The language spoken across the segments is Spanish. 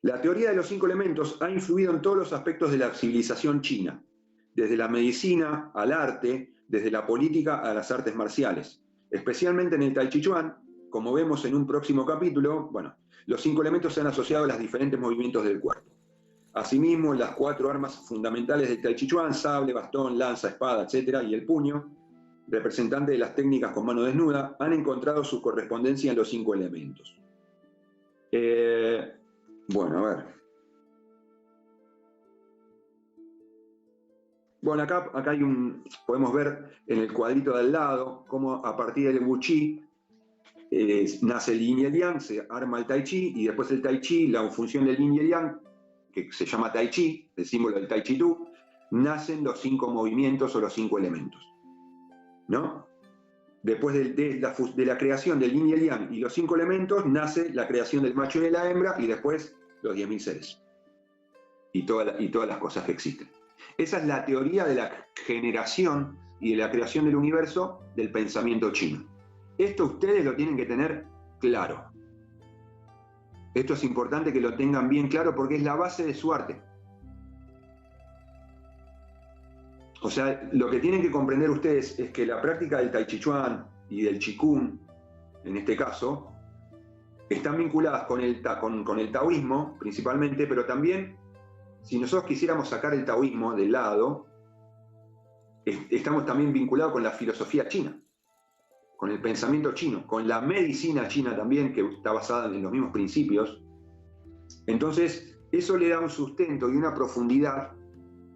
La teoría de los 5 elementos ha influido en todos los aspectos de la civilización china, desde la medicina al arte, desde la política a las artes marciales, especialmente en el Tai Chi Chuan. Como vemos en un próximo capítulo, bueno, los 5 elementos se han asociado a los diferentes movimientos del cuerpo. Asimismo, las 4 armas fundamentales del Tai Chi Chuan, sable, bastón, lanza, espada, etc., y el puño, representante de las técnicas con mano desnuda, han encontrado su correspondencia en los 5 elementos. Bueno, a ver. Bueno, acá hay podemos ver en el cuadrito de al lado cómo a partir del Wu Chi nace el Yin y el Yang, se arma el Tai Chi, y después el Tai Chi, la función del Yin y el Yang, que se llama Tai Chi, el símbolo del Tai Chi Tu, nacen los 5 movimientos o los 5 elementos, ¿no? Después de la creación del Yin y el Yang y los 5 elementos, nace la creación del macho y de la hembra, y después los 10.000 seres. Y todas las cosas que existen. Esa es la teoría de la generación y de la creación del universo del pensamiento chino. Esto ustedes lo tienen que tener claro. Esto es importante que lo tengan bien claro porque es la base de su arte. O sea, lo que tienen que comprender ustedes es que la práctica del Tai Chi Chuan y del Qigong, en este caso, están vinculadas con el taoísmo principalmente, pero también, si nosotros quisiéramos sacar el taoísmo del lado, estamos también vinculados con la filosofía china, con el pensamiento chino, con la medicina china también, que está basada en los mismos principios. Entonces, eso le da un sustento y una profundidad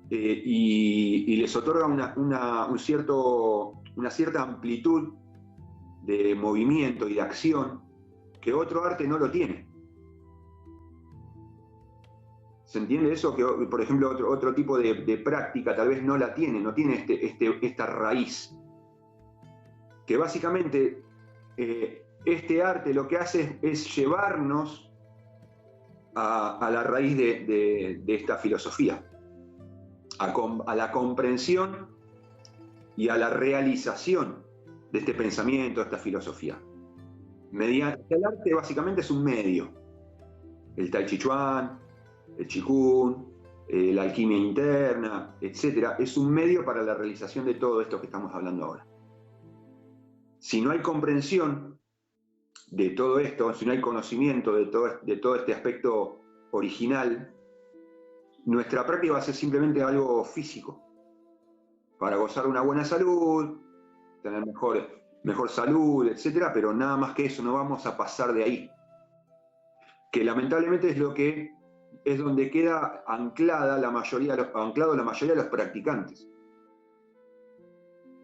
y les otorga una cierta amplitud de movimiento y de acción que otro arte no lo tiene. ¿Se entiende eso? Que, por ejemplo, otro tipo de práctica tal vez no la tiene, no tiene esta raíz. Que básicamente este arte lo que hace es llevarnos a la raíz de esta filosofía, a la comprensión y a la realización de este pensamiento, de esta filosofía. El arte básicamente es un medio. El Tai Chi Chuan, el Qigong, la alquimia interna, etc., es un medio para la realización de todo esto que estamos hablando ahora. Si no hay comprensión de todo esto, si no hay conocimiento de todo este aspecto original, nuestra práctica va a ser simplemente algo físico, para gozar una buena salud, tener mejor salud, etc., pero nada más que eso, no vamos a pasar de ahí. Que lamentablemente es donde queda anclado la mayoría de los practicantes.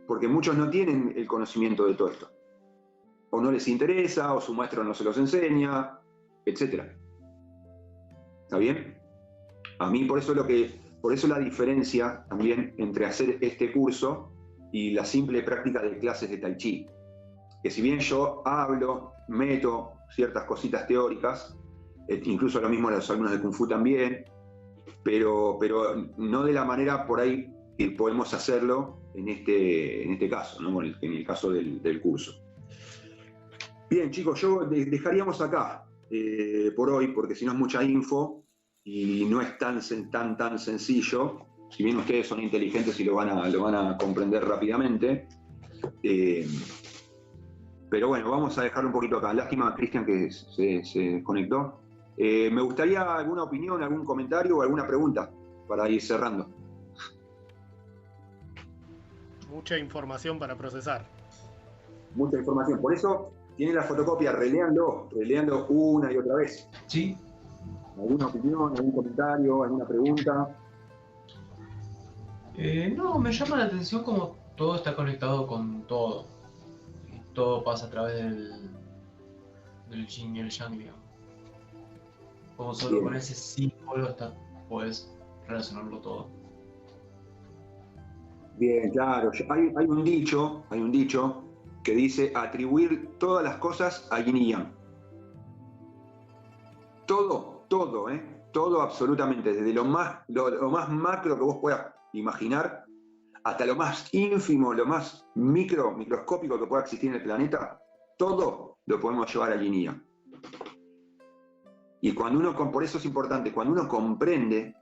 Porque muchos no tienen el conocimiento de todo esto. O no les interesa, o su maestro no se los enseña, etc. ¿Está bien? A mí por eso la diferencia también entre hacer este curso y la simple práctica de clases de Tai Chi. Que si bien yo hablo, meto ciertas cositas teóricas, incluso lo mismo los alumnos de Kung Fu también, pero no de la manera por ahí que podemos hacerlo en este caso, ¿no? en el caso del curso. Bien, chicos, dejaríamos acá por hoy, porque si no es mucha info y no es tan sencillo, si bien ustedes son inteligentes y lo van a comprender rápidamente. Pero bueno, vamos a dejarlo un poquito acá. Lástima, Cristian, que se conectó. Me gustaría alguna opinión, algún comentario o alguna pregunta para ir cerrando. Mucha información para procesar. Mucha información. Por eso tiene la fotocopia, releando una y otra vez. Sí. ¿Alguna opinión, algún comentario, alguna pregunta? No, me llama la atención como todo está conectado con todo. Y todo pasa a través del yin y el yang, digamos. Como solo Bien. con ese símbolo puedes relacionarlo todo. Bien, claro. Hay un dicho que dice atribuir todas las cosas a yin y yang. Todo absolutamente, desde lo más macro que vos puedas imaginar, hasta lo más ínfimo, lo más microscópico que pueda existir en el planeta, todo lo podemos llevar a yin y yang. Y por eso es importante, cuando uno comprende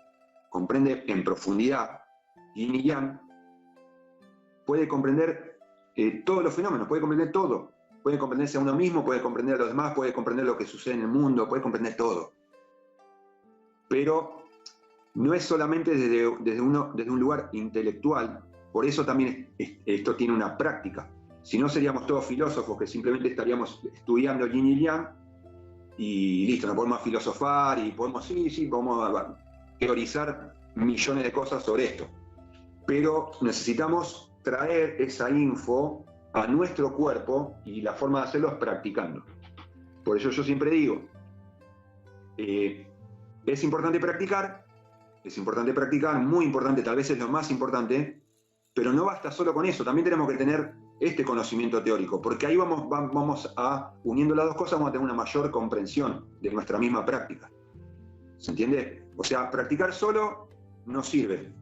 en profundidad Yin y Yang, puede comprender todos los fenómenos, puede comprender todo. Puede comprenderse a uno mismo, puede comprender a los demás, puede comprender lo que sucede en el mundo, puede comprender todo. Pero no es solamente desde un lugar intelectual, por eso también esto tiene una práctica. Si no, seríamos todos filósofos que simplemente estaríamos estudiando Yin y Yang y listo, no podemos filosofar y podemos teorizar millones de cosas sobre esto. Pero necesitamos traer esa info a nuestro cuerpo y la forma de hacerlo es practicando. Por eso yo siempre digo, es importante practicar, muy importante, tal vez es lo más importante, pero no basta solo con eso, también tenemos que tener este conocimiento teórico, porque ahí vamos a, uniendo las dos cosas, vamos a tener una mayor comprensión de nuestra misma práctica. ¿Se entiende? O sea, practicar solo no sirve.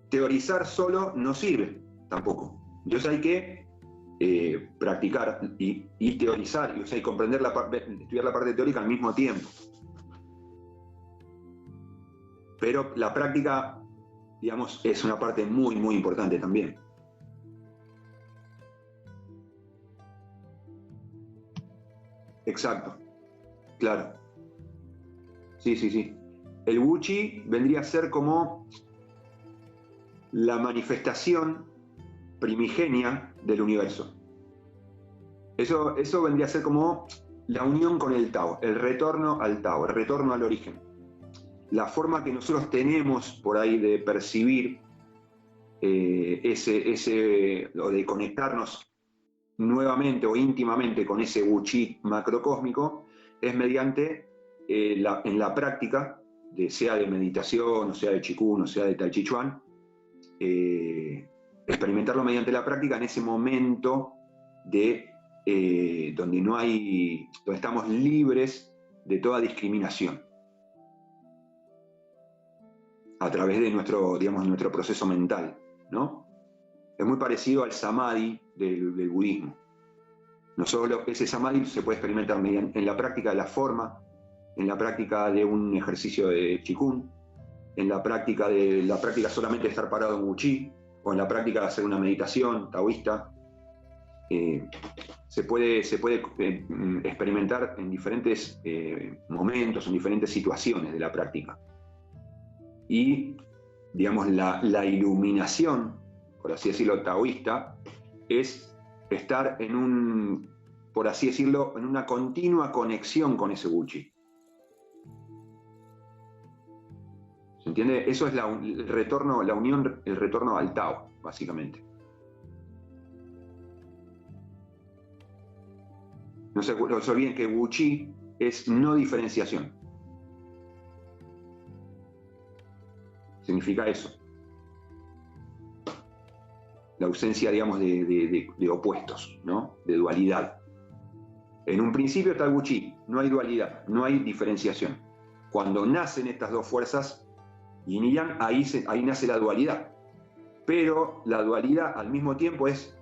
Teorizar solo no sirve tampoco. Entonces hay que practicar y teorizar, y comprender estudiar la parte teórica al mismo tiempo. Pero la práctica, digamos, es una parte muy, muy importante también. Exacto, claro. Sí. El Wu Chi vendría a ser como la manifestación primigenia del universo. Eso vendría a ser como la unión con el Tao, el retorno al Tao, el retorno al origen. La forma que nosotros tenemos por ahí de percibir o de conectarnos nuevamente o íntimamente con ese Wu Chi macrocósmico es mediante en la práctica, sea de meditación, o sea de Qigong, o sea de Tai Chi Chuan, experimentarlo mediante la práctica en ese momento donde estamos libres de toda discriminación a través de nuestro proceso mental, ¿no? Es muy parecido al samadhi del budismo. Ese samadhi se puede experimentar en la práctica de la forma, en la práctica de un ejercicio de Qigong, en la práctica solamente de estar parado en Wu Chi, o en la práctica de hacer una meditación taoísta. Se puede experimentar en diferentes momentos, en diferentes situaciones de la práctica. Y, digamos, la iluminación, por así decirlo, taoísta, es estar por así decirlo, en una continua conexión con ese Wu Chi. ¿Se entiende? Eso es el retorno al Tao, básicamente. No se olviden que Wu Chi es no diferenciación. Significa eso. La ausencia, digamos, de opuestos, ¿no? De dualidad. En un principio está el Wu Chi, no hay dualidad, no hay diferenciación. Cuando nacen estas dos fuerzas, Yin y Yang, ahí nace la dualidad. Pero la dualidad al mismo tiempo es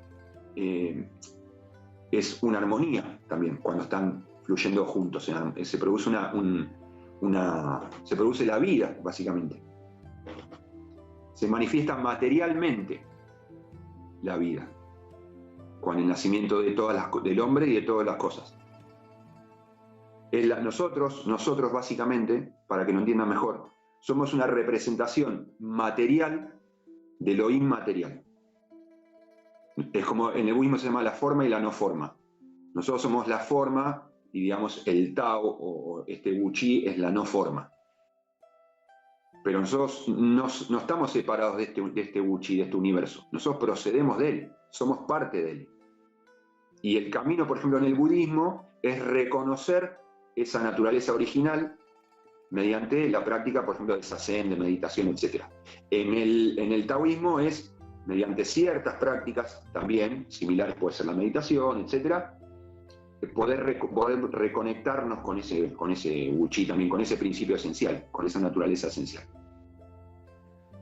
una armonía también, cuando están fluyendo juntos. Se produce se produce la vida, básicamente. Se manifiesta materialmente la vida, con el nacimiento del hombre y de todas las cosas. Nosotros básicamente, para que lo entiendan mejor, somos una representación material de lo inmaterial. Es como en el budismo se llama la forma y la no forma. Nosotros somos la forma y, digamos, el Tao o este Wu Chi es la no forma. Pero nosotros no estamos separados de este Wu Chi, de este universo. Nosotros procedemos de él, somos parte de él. Y el camino, por ejemplo, en el budismo es reconocer esa naturaleza original mediante la práctica, por ejemplo, de zazen, de meditación, etc. En el taoísmo es mediante ciertas prácticas también, similares puede ser la meditación, etc., poder reconectarnos con ese Wu Chi también, con ese principio esencial, con esa naturaleza esencial.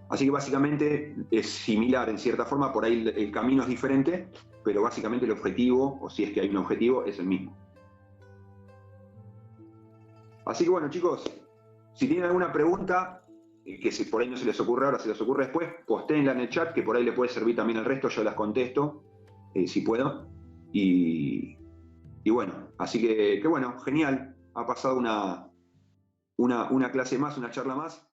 Así que básicamente es similar en cierta forma, por ahí el camino es diferente, pero básicamente el objetivo, o si es que hay un objetivo, es el mismo. Así que bueno, chicos, si tienen alguna pregunta, que si por ahí no se les ocurre ahora, se les ocurre después, postéenla en el chat, que por ahí le puede servir también al resto, yo las contesto, si puedo. Y bueno, así que bueno, genial. Ha pasado una clase más, una charla más.